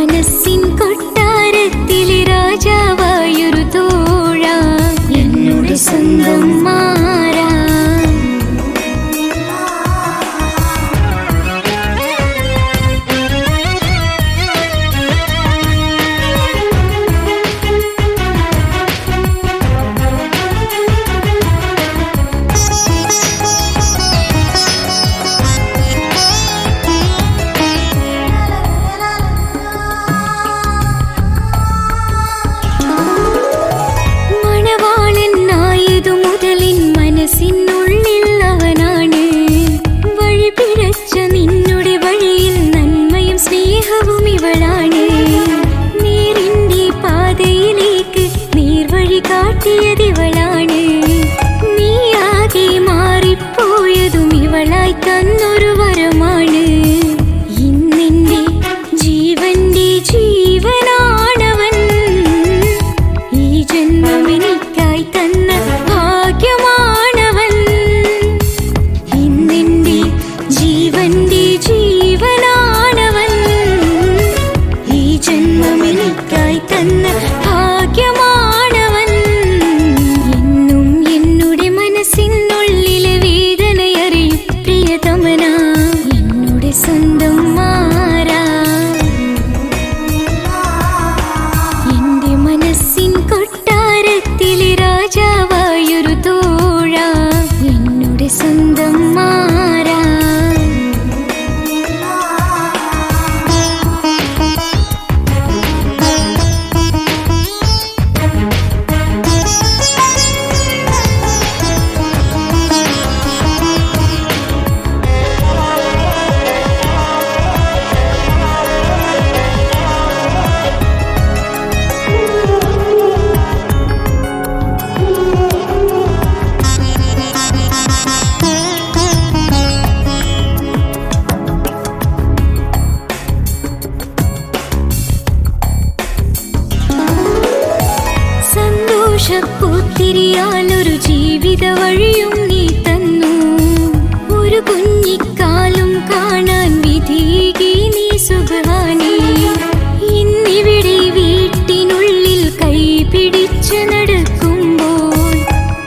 മനസ്സിൻ കൊട്ടാരത്തിലെ രാജാവായൊരു തോഴ എന്നോട് സ്വന്തം മാറാ. മനസ്സിനുള്ളിൽ അവനാണ് വഴി പിഴച്ച നിന്നുടെ വഴിയിൽ നന്മയും സ്നേഹവും ഇവളാണ്. നേരിന്റെ പാതയിലേക്ക് നേർവഴി കാട്ടിയതിവളാണ്. നീയാകെ മാറിപ്പോയതും ഇവളായി തന്നൊരു വരമാണ്. ഇന്നെന്റെ ജീവന്റെ ജീവനാണവൻ. ഈ ജന്മം എനിക്കായി തന്ന ഭാഗ്യമാണ്. പൂത്തിരിയാലൊരു ജീവിത വഴിയും നീ തന്നു. ഒരു കുഞ്ഞിക്കാലും കാണാൻ വിധികി നീ സുബ്ഹാനേ. ഇന്നിവിടെ വീട്ടിനുള്ളിൽ കൈ പിടിച്ച് നടക്കുമ്പോൾ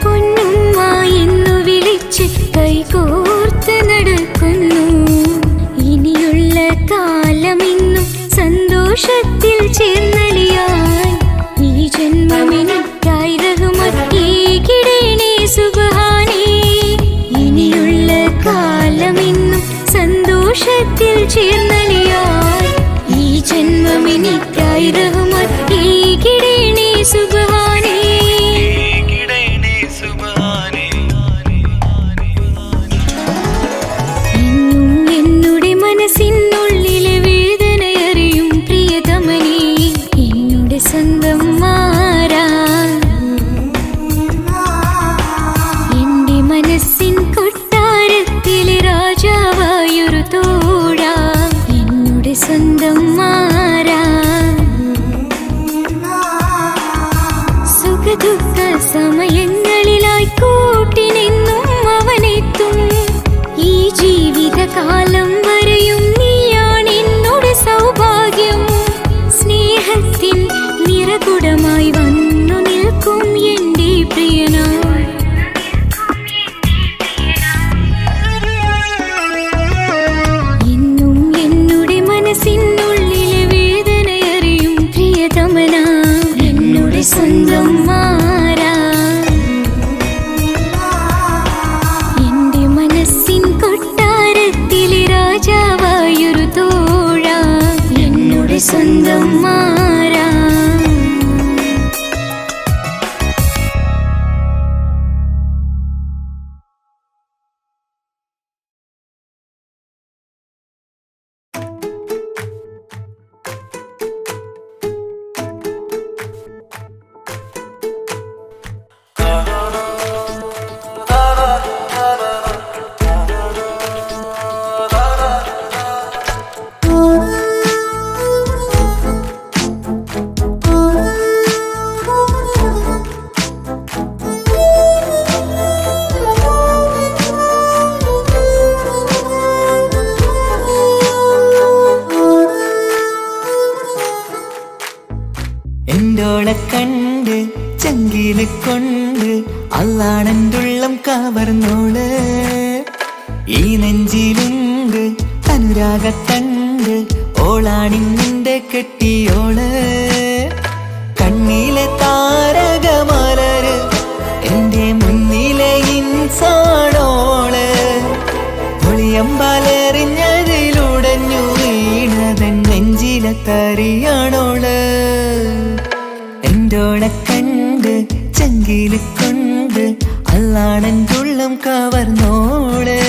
പൊന്നുമ്മ എന്നു വിളിച്ച് കൈകോർത്ത് നടക്കുന്നു. ഇനിയുള്ള കാലമെന്നും സന്തോഷത്തിൽ ചേർന്നലിയാൻ ഈ ജന്മമെനിക്കായി റഹ്മത്തേകിടേണേ സുബ്ഹാനേ. ഇനിയുള്ള കാലമെന്നും സന്തോഷത്തിൽ ചേർന്നലിയാൻ ഈ ജന്മമെനിക്കായി റഹ്മത്തേകിടേണേ സുബ്ഹാനേ. ഇന്നും എന്നുടെ മനസ്സിനുള്ളിലെ വേദനയറിയും പ്രിയതമനേ എന്നുടെ സ്വന്തം മാറാ. എന്റെ മനസ്സിൻ കൊട്ടാരത്തിലെ രാജാവായൊരു തോഴ എന്നുടെ സ്വന്തം മാറാ. സുഖദുഃഖ സമയങ്ങളിലായി കൂട്ടിനെന്നും അവനെത്തും. ഈ ജീവിതകാലം വരെയും നീയാണ് എന്നോട് സൗഭാഗ്യം. സ്നേഹത്തിൻ നിറകുടമായി വന്നു നിൽക്കും എന്റെ പ്രിയനായി. എന്നും എന്നുടെ മനസ്സിനുള്ളിലെ വേദനയറിയും പ്രിയതമന എന്നുടെ സ്വന്തം മാറാ. എന്റെ മനസ്സിൻ കൊട്ടാരത്തിലെ രാജാവായൊരു തോഴ എന്നുടെ സ്വന്തം മാറാ. എൻ്റോളെ കണ്ട് ചങ്കില് കൊണ്ട് അള്ളാണെൻ്റുള്ളം കവർന്നോള്. ഈ നെഞ്ചിലുണ്ട് അനുരാഗത്തണ്ട്, ഓളാണിന്നിന്റെ കെട്ടിയോള്. കണ്ണിലെ താരകമലര് എന്റെ മുന്നിലെ ഇൻസാണോള്. ഒളിയമ്പാലെറിഞ്ഞതിലുടഞ്ഞു വീണതൻ നെഞ്ചിലെ തരിയാണോള്. എൻ്റോളെ കണ്ട് ചങ്കില് കൊണ്ട് അള്ളാണെൻ്റുള്ളം കവർന്നോള്.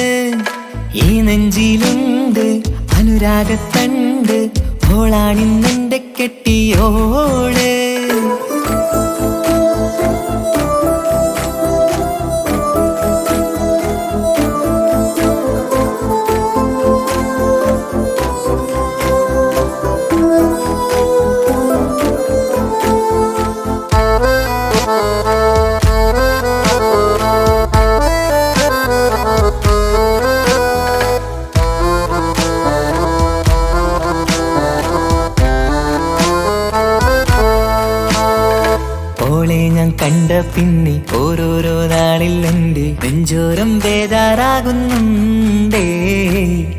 ഈ നെഞ്ചിലുണ്ട് അനുരാഗത്തണ്ട്, ഓളാണിന്നെന്റെ കെട്ടിയോള്. ഞാൻ കണ്ട പിന്നെ ഓരോരോ നാളിൽ എൻ്റെ നെഞ്ചോരം ബേജാറാകുന്നുണ്ടേ.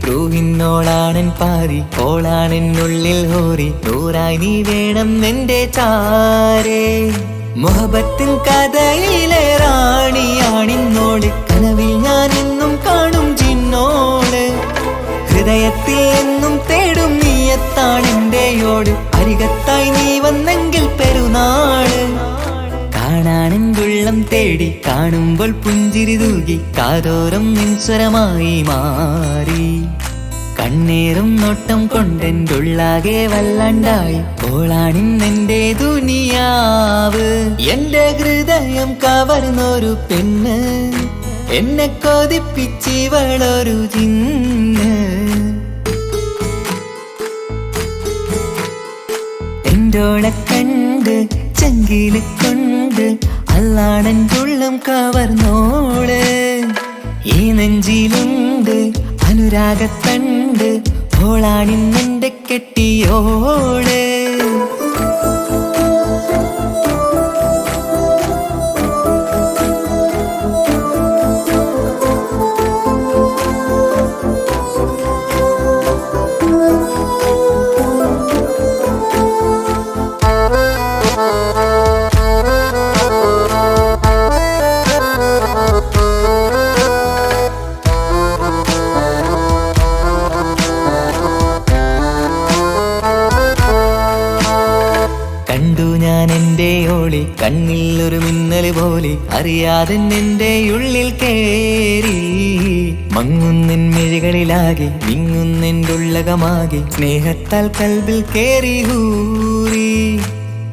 റൂഹിന്നോളാണൻ പാതി, ഓളാണെന്നുള്ളിൽ ഹോറി, നൂറായി നീ വേണം എന്റെ ചാരേ. മുഹബത്തിൻ കഥയിലെ റാണിയാണിന്നോള്, കനവിൽ ഞാൻ എന്നും കാണും ജിന്നോള്. ഹൃദയത്തിൽ എന്നും തേടും നീയത്താണെന്റെയോട്, അരികത്തായി നീ വന്നെങ്കിൽ പെരുന്നാള്. കാണാനെങ്കുള്ളം തേടി കാണുമ്പോൾ പുഞ്ചിരി തൂകി, കാതോരം നിൻസ്വരമായി മാറി. കണ്ണേറും നോട്ടം കൊണ്ടെന്റുള്ളാകെ വല്ലാണ്ടായി, ഓളാണിന്നെന്റെ ദുനിയാവ്. എന്റെ ഹൃദയം കവർന്നൊരു പെണ്ണ്, എന്നെ കൊതിപ്പിച്ചിവളൊരു ജിന്ന്. എൻ്റോളെ കണ്ട് ചങ്കില് കൊണ്ട് അള്ളാണെൻ്റുള്ളം കവർന്നോള്. ഈ നെഞ്ചിലുണ്ട് അനുരാഗത്തണ്ട്, ഓളാണിന്നെന്റെ കെട്ടിയോള്. കണ്ടു ഞാൻ എന്റെ ഓളി, കണ്ണിൽ ഒരു മിന്നല് പോലെ, അറിയാതെ എന്റെ ഉള്ളിൽ കേറി. മങ്ങുന്നെൻ മിഴികളിലാകെ, വിങ്ങുന്നെൻ്റുള്ളകമാകെ, സ്നേഹത്താൽ കൽബിൽ കേറി ഹൂറി.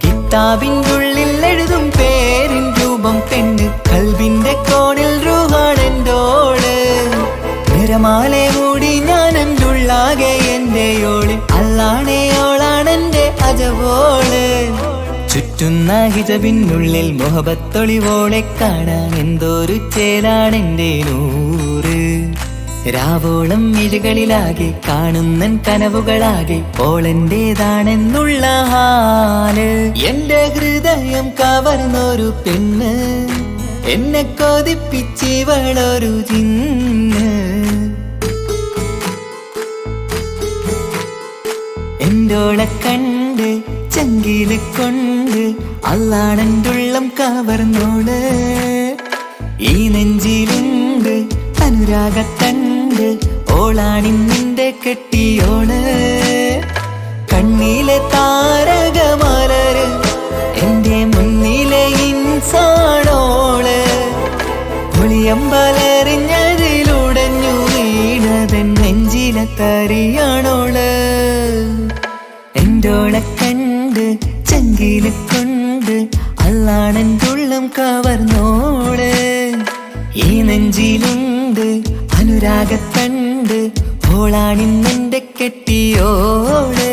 കിതാബിൻ്റെ ഉള്ളിൽ എഴുതും പേരിൻ രൂപം പെണ്ണ്, കൽബിന്റെ കോണിൽ റൂഹാണെൻ്റോള്. നിറമാലെ മൂടി ഞാൻ എൻ്റുള്ളാകെ എന്റെയോള്, അല്ലാണെയോളാണെന്റെ അജവോള്. ചുറ്റുന്ന ഹിജബിനുള്ളിൽ മുഹബത്തൊളിവോളെ കാണാൻ എന്തോരു ചേലാണെന്റെ നൂറ്. രാവോളം മിഴികളിലാകെ കാണുന്നൻ കനവുകളാകെ, ഓളെന്റേതാണെന്നുള്ള ഹാല്. എന്റെ ഹൃദയം കവർന്നൊരു പെണ്ണ്, എന്നെ കൊതിപ്പിച്ചിവളൊരു ജിന്ന്. എൻ്റോളെ കണ്ട് ചങ്കില് കൊണ്ട് അള്ളാണെൻ്റുള്ളം കവർന്നോള്. ഈ നെഞ്ചിലുണ്ട് അനുരാഗത്തണ്ട്, ഓളാണിന്നിന്റെ കെട്ടിയോള്. കണ്ണിലെ താരകമലര് എന്റെ മുന്നിലെ ഇൻസാണോള്. ഒളിയമ്പലെറിഞ്ഞതിലുടഞ്ഞു വീണതൻ നെഞ്ചിലെ തരിയാണോള്. എൻ്റോളെ കണ്ട് ചങ്കില് കൊണ്ട് അള്ളാണെൻ്റുള്ളം കവർന്നോള്. ഈ നെഞ്ചിലുണ്ട് അനുരാഗത്തണ്ട്, ഓളാണിന്നെന്റെ കെട്ടിയോള്.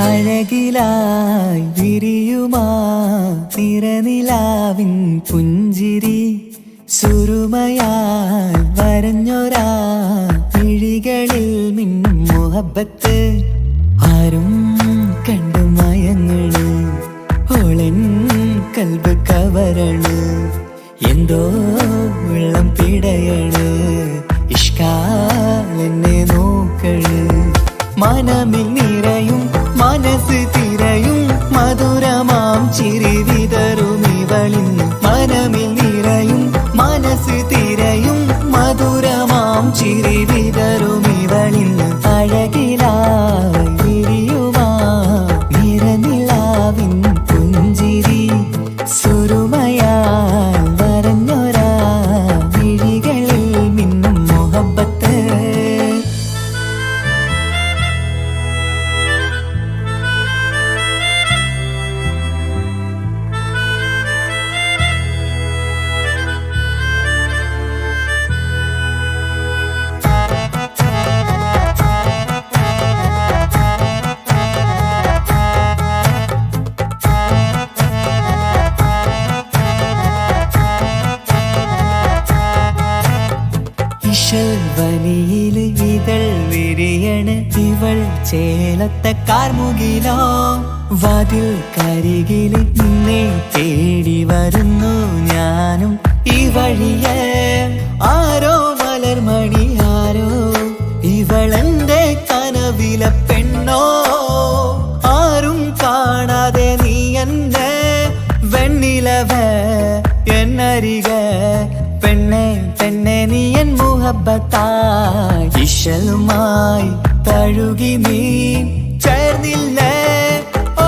അഴകിലായി വിരിയുമാ നിറനിലാവിൻ പുഞ്ചിരി സുറുമയാൽ വരഞ്ഞൊരാ മിഴികളിൽ മിന്നും മുഹബത്ത് ആരും കണ്ടു മയങ്ങള് ഓളൻ കൽബ് കവരണ് എന്തോ വെള്ളം പിടയണ് ഇഷ്കാലെന്നെ നോക്കള് മനമിൽ നിറയും മനസ്സ് തിരയും മധുരമാം ചിരി വിതറും ഇവളിന്ന് മനമിൽ നിറയും മനസ്സ് തിരയും മധുരമാം ചിരി വിതറും ഇവളിന്ന് അഴകിലായി വിരിയുമാ നിറനിലാവിൻ പുഞ്ചിരി സുറുമയാൽ വരഞ്ഞൊരാ മിഴികളിൽ മിന്നും മുഹബത്ത് വനിയില് ഇതൾ വിരിയണ് ഇവൾ ചേലത്തെ കാർമുകിലോ വാതിൽ കരികില് നിന്നെ തേടി വരുന്നു ഞാനും ഈ വഴിയെ ആരോ മലർമണി ആരോ ഇവളെന്റെ കനവിലെ പെണ്ണോ ആരും കാണാതെ നീ എന്നെ വെണ്ണിലവ എന്നരിക പെണ്ണെ പെണ്ണെ നീ എൻ മുഹബത്തായി ഇശലുമായി തഴുകി നീ ചേർന്നില്ലേ ഓ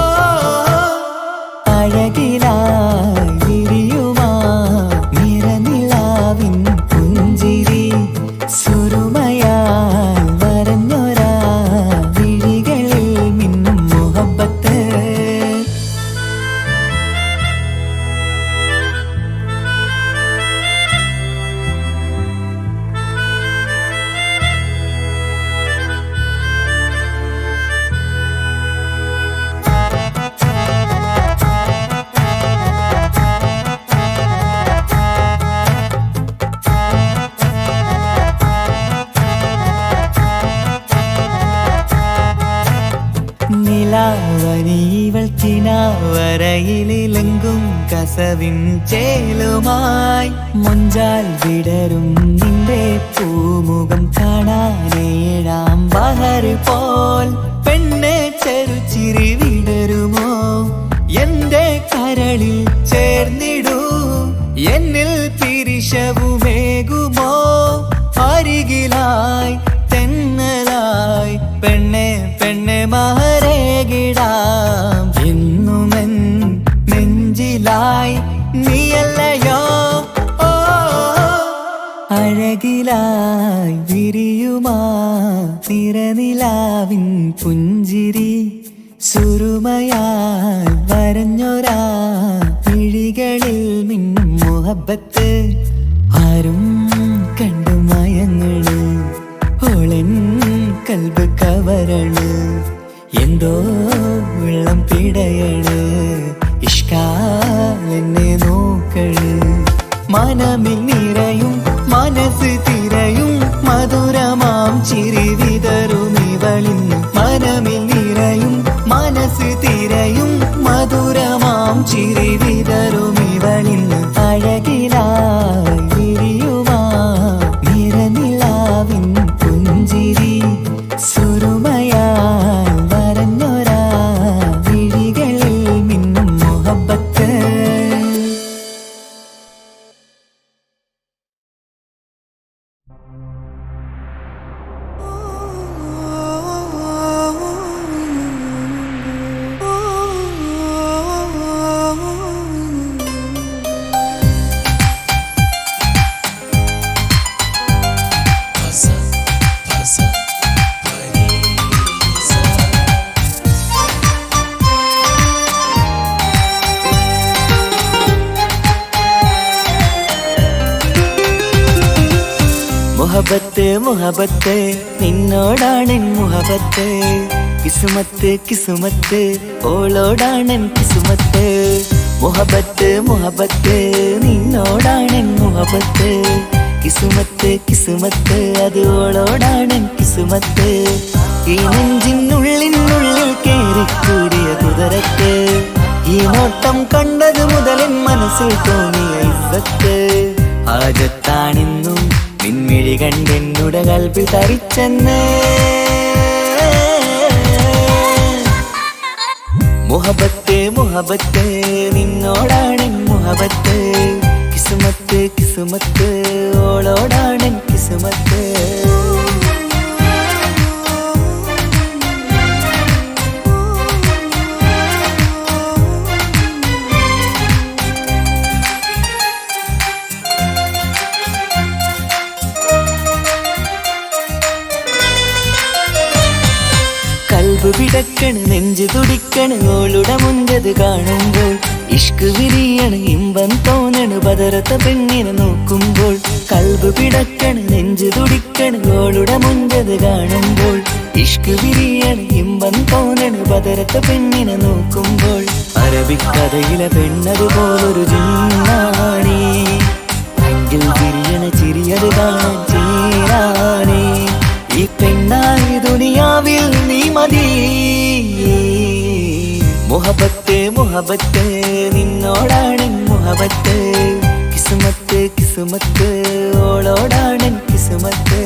അഴകിലായി വിരിയുമാ നിറനിലാവിൻ പുഞ്ചിരി സുറുമയാൽ വരഞ്ഞൊരാ വിഴികളിൽ മിന്നും മുഹബത്ത് നിലാവനിവൾ കിനാവരയിലെങ്കും കസവിൻ ചേലുമായി മുഞ്ചാൽ വിടരും നിന്റെ പൂമുഖം കാണാനേഴാം ബഹർ പോൽ പെണ്ണെ ചെറുചിരി വിടരുമോ എന്റെ കരളിൽ ചേർന്നിടൂ എന്നിൽ പിരിശവുമേകുമോ അരികിലായി തെന്നലായി പെണ്ണെ പെണ്ണെ മഹരേകിടാം എന്നുമെൻ നെഞ്ചിലായി നീയല്ലയോ ഓ അഴകിലായി വിരിയുമാ നിറനിലാവിൻ പുഞ്ചിരി സുറുമയാൽ വരഞ്ഞൊരാ മിഴികളിൽ മിന്നും മുഹബത്ത് ആരും കണ്ടു മയങ്ങള് ഓളൻ കൽബ് കവരണ് എന്തോ വെള്ളം പിടയണ് ഇഷ്കാലെന്നെ നോക്കള് മനമിൽ നിറയും മനസ്സ് തിരയും മധുരമാം ചിരി വിതറും ഇവളിന്ന് മനമിൽ നിറയും മനസ്സ് തിരയും മധുരമാം ചിരി വിതറും ഇവളിന്ന് അഴകിലായി വിരിയുമാ നിറനിലാവിൻ പുഞ്ചിരി സുറുമയാൽ വരഞ്ഞൊരാ വിഴികളിൽ മിന്നും മുഹബത്ത് മുഹബത്ത് മുഹബത്ത് നിന്നോടാണ് മുഹബത്ത് കിസുമത്ത് കിസുമത്ത് ഓളോടാണൻ കിസുമത്ത് മുഹബത്ത് മുഹബത്ത് നിന്നോടാണൻ മുഹബത്ത് കിസുമത്ത് കിസുമത്ത് അത് ഓളോടാണൻ കിസുമത്ത് ഈ നെഞ്ചിനുള്ളിനുള്ളിൽ കേറിക്കൂടിയ കുതിരത്ത് ഈ നോട്ടം കണ്ടത് മുതലൻ മനസ്സിൽ തോന്നിയ ഇസ്സത്ത് ഹാജത്താണെന്നും നിൻമിഴി കണ്ടെന്നുടെ കൽബിൽ തരിച്ചെന്ന് മുഹബത്ത് മുഹബത്ത് നിന്നോടാണൻ മുഹബത്ത് കിസുമത്ത് കിസുമത്ത് ഓളോടാണൻ കിസുമത്ത് കൽബ് പിടക്കണ് നെഞ്ചു തുടിക്കണ് ഓളുടെ മുഞ്ചത് കാണുമ്പോൾ ഇഷ്ക് വിരിയണ് ഇമ്പം തോന്നണ് ബദറത്ത പെണ്ണിനെ നോക്കുമ്പോൾ കൽബ് പിടക്കണ് നെഞ്ചു തുടിക്കണ് ഓളുടെ മുഞ്ചത് കാണുമ്പോൾ ഇഷ്ക് വിരിയണ് ഇമ്പം തോന്നണ് ബദറത്ത പെണ്ണിനെ നോക്കുമ്പോൾ അറബിക്കഥയിലെ പെണ്ണതുപോലൊരു ജിന്നാണി എങ്കിൽ വിരിയണ ചിരിയത് കാണാൻ ചേരാനേ ഈ പെണ്ണായി ദുനിയാവിൽ നീ മതി മുഹബത്ത് മുഹബത്ത് നിന്നോടാണൻ മുഹബത്ത് കിസുമത്ത് കിസുമത്ത് ഓളോടാണൻ കിസുമത്ത്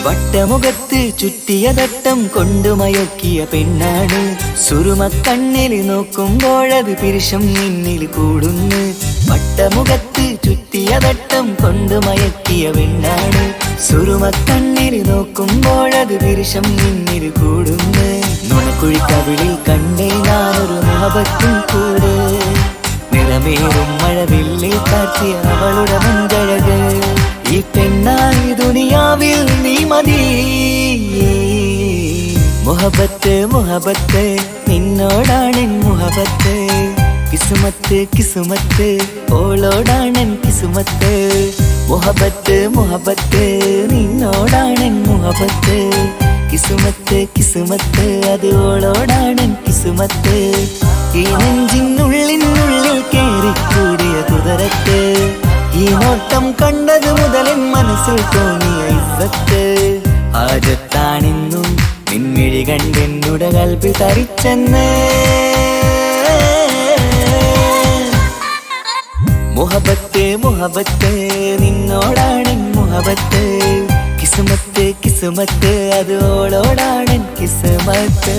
വട്ടമുഖത്ത് ചുറ്റിയ തട്ടം കൊണ്ടുമയക്കിയ പെണ്ണാണ് സുറുമക്കണ്ണിൽ നോക്കുമ്പോഴത് പിരിശം നിന്നിൽ കൂടുന്നു വട്ടമുഖത്ത് ചുറ്റിയ തട്ടം കൊണ്ടുമയക്കിയ പെണ്ണാണ് സുറുമക്കണ്ണിൽ നോക്കുമ്പോഴത് പിരിശം നിന്നിൽ കൂടുന്നു നുണക്കുഴിക്കവിളിൽ കണ്ടേ ഞാനൊരു മുഹബത്തും കൂടെ നിറമേറും മഴവില്ലിൽ കാറ്റിയ അവളുടെ മഞ്ചഴക് ഈ പെണ്ണായി ദുനിയാവിൽ നീ മതി മുഹബത്ത് മുഹബത്ത് നിന്നോടാണൻ മുഹബത്ത് കിസുമത്ത് കിസുമത്ത് ഓളോടാണൻ കിസുമത്ത് മുഹബത്ത് മുഹബത്ത് നിന്നോടാണൻ മുഹബത്ത് കിസുമത്ത് കിസുമത്ത് അത് ഓളോടാണൻ കിസുമത്ത് ഈ നെഞ്ചിനുള്ളിനുള്ളിൽ കേറിക്കൂടിയ കുതിരത്ത് ഈ നോട്ടം കണ്ടത് മുതലൻ മനസ്സിൽ തോന്നിയ ഇസ്സത്ത് ഹാജത്താണെന്നും നിൻമിഴി കണ്ടെന്നുടെ കൽബിൽ തരിച്ചെന്ന് മുഹബത്ത് മുഹബത്ത് നിന്നോടാണൻ മുഹബത്ത് കിസുമത്ത് കിസുമത്ത് അത് ഓളോടാണൻ കിസുമത്ത്